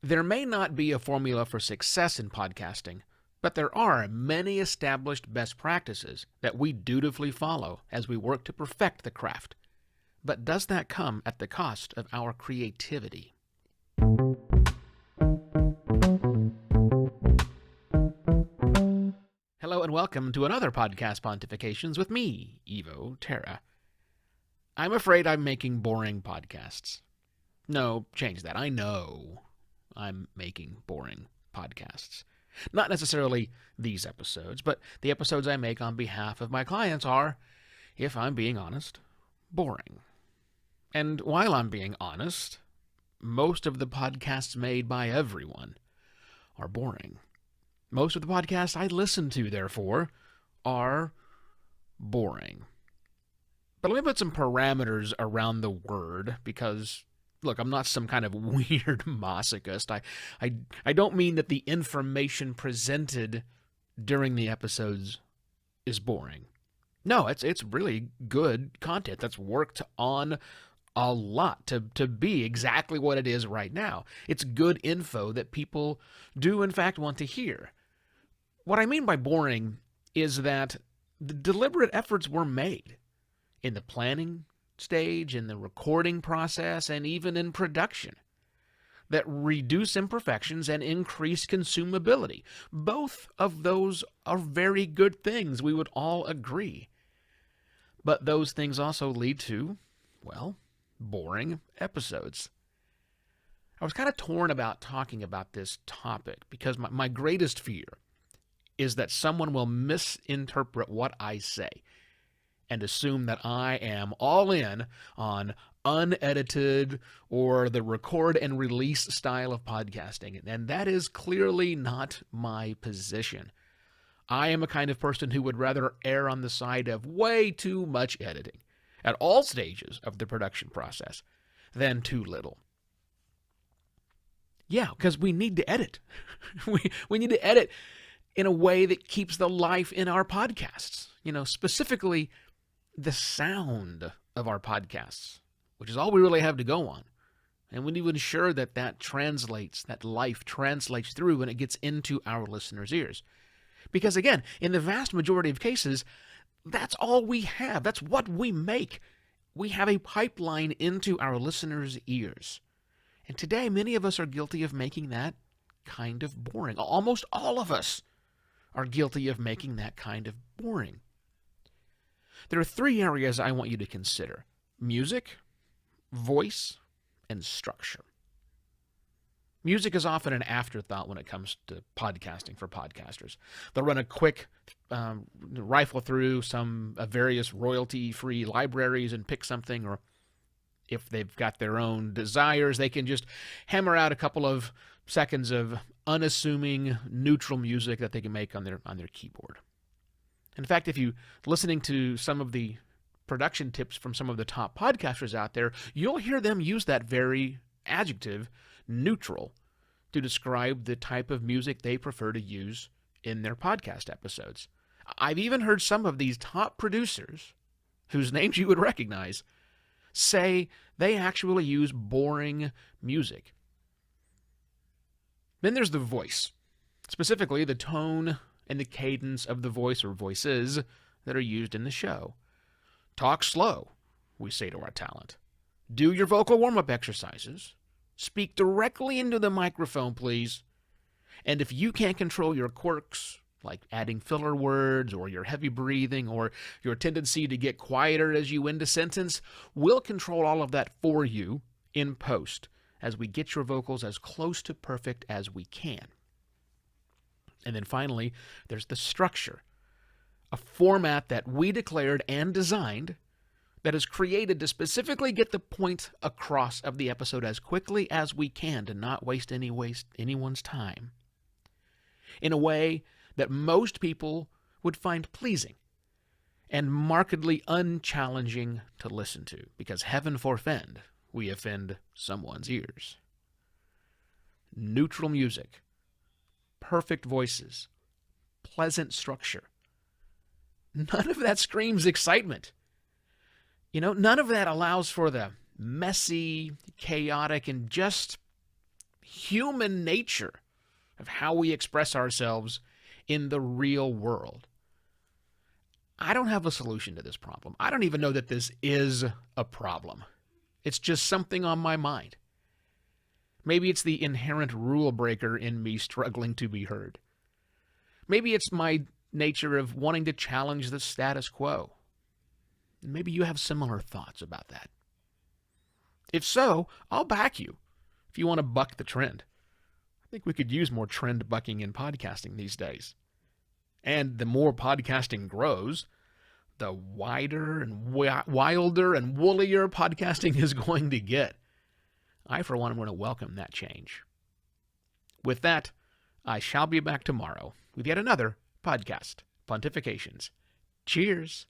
There may not be a formula for success in podcasting, but there are many established best practices that we dutifully follow as we work to perfect the craft. But does that come at the cost of our creativity? Hello and welcome to another Podcast Pontifications with me, Evo Terra. I'm afraid I'm making boring podcasts. No, change that. I know I'm making boring podcasts. Not necessarily these episodes, but the episodes I make on behalf of my clients are, if I'm being honest, boring. And while I'm being honest, most of the podcasts made by everyone are boring. Most of the podcasts I listen to, therefore, are boring. But let me put some parameters around the word because, look, I'm not some kind of weird masochist. I don't mean that the information presented during the episodes is boring. No, it's really good content that's worked on a lot to be exactly what it is right now. It's good info that people do, in fact, want to hear. What I mean by boring is that the deliberate efforts were made in the planning stage, in the recording process, and even in production that reduce imperfections and increase consumability. Both of those are very good things, we would all agree. But those things also lead to, well, boring episodes. I was kind of torn about talking about this topic because my greatest fear is that someone will misinterpret what I say and assume that I am all in on unedited or the record and release style of podcasting. And that is clearly not my position. I am a kind of person who would rather err on the side of way too much editing at all stages of the production process than too little. Yeah, because we need to edit. we need to edit in a way that keeps the life in our podcasts. Specifically the sound of our podcasts, which is all we really have to go on. And we need to ensure that that life translates through and it gets into our listeners' ears. Because again, in the vast majority of cases, that's all we have. That's what we make. We have a pipeline into our listeners' ears. And today, many of us are guilty of making that kind of boring. Almost all of us are guilty of making that kind of boring. There are three areas I want you to consider: music, voice, and structure. Music is often an afterthought when it comes to podcasting for podcasters. They'll run a quick rifle through some various royalty-free libraries and pick something, or if they've got their own desires, they can just hammer out a couple of seconds of unassuming, neutral music that they can make on their keyboard. In fact, if you're listening to some of the production tips from some of the top podcasters out there, you'll hear them use that very adjective, neutral, to describe the type of music they prefer to use in their podcast episodes. I've even heard some of these top producers, whose names you would recognize, say they actually use boring music. Then there's the voice, specifically the tone and the cadence of the voice or voices that are used in the show. Talk slow, we say to our talent. Do your vocal warm-up exercises. Speak directly into the microphone, please. And if you can't control your quirks, like adding filler words or your heavy breathing or your tendency to get quieter as you end a sentence, we'll control all of that for you in post as we get your vocals as close to perfect as we can. And then finally, there's the structure, a format that we declared and designed that is created to specifically get the point across of the episode as quickly as we can to not waste anyone's time in a way that most people would find pleasing and markedly unchallenging to listen to, because heaven forfend we offend someone's ears. Neutral music, perfect voices, pleasant structure. None of that screams excitement. None of that allows for the messy, chaotic, and just human nature of how we express ourselves in the real world. I don't have a solution to this problem. I don't even know that this is a problem. It's just something on my mind. Maybe it's the inherent rule breaker in me struggling to be heard. Maybe it's my nature of wanting to challenge the status quo. Maybe you have similar thoughts about that. If so, I'll back you if you want to buck the trend. I think we could use more trend bucking in podcasting these days. And the more podcasting grows, the wider and wilder and woollier podcasting is going to get. I, for one, am going to welcome that change. With that, I shall be back tomorrow with yet another podcast, Pontifications. Cheers!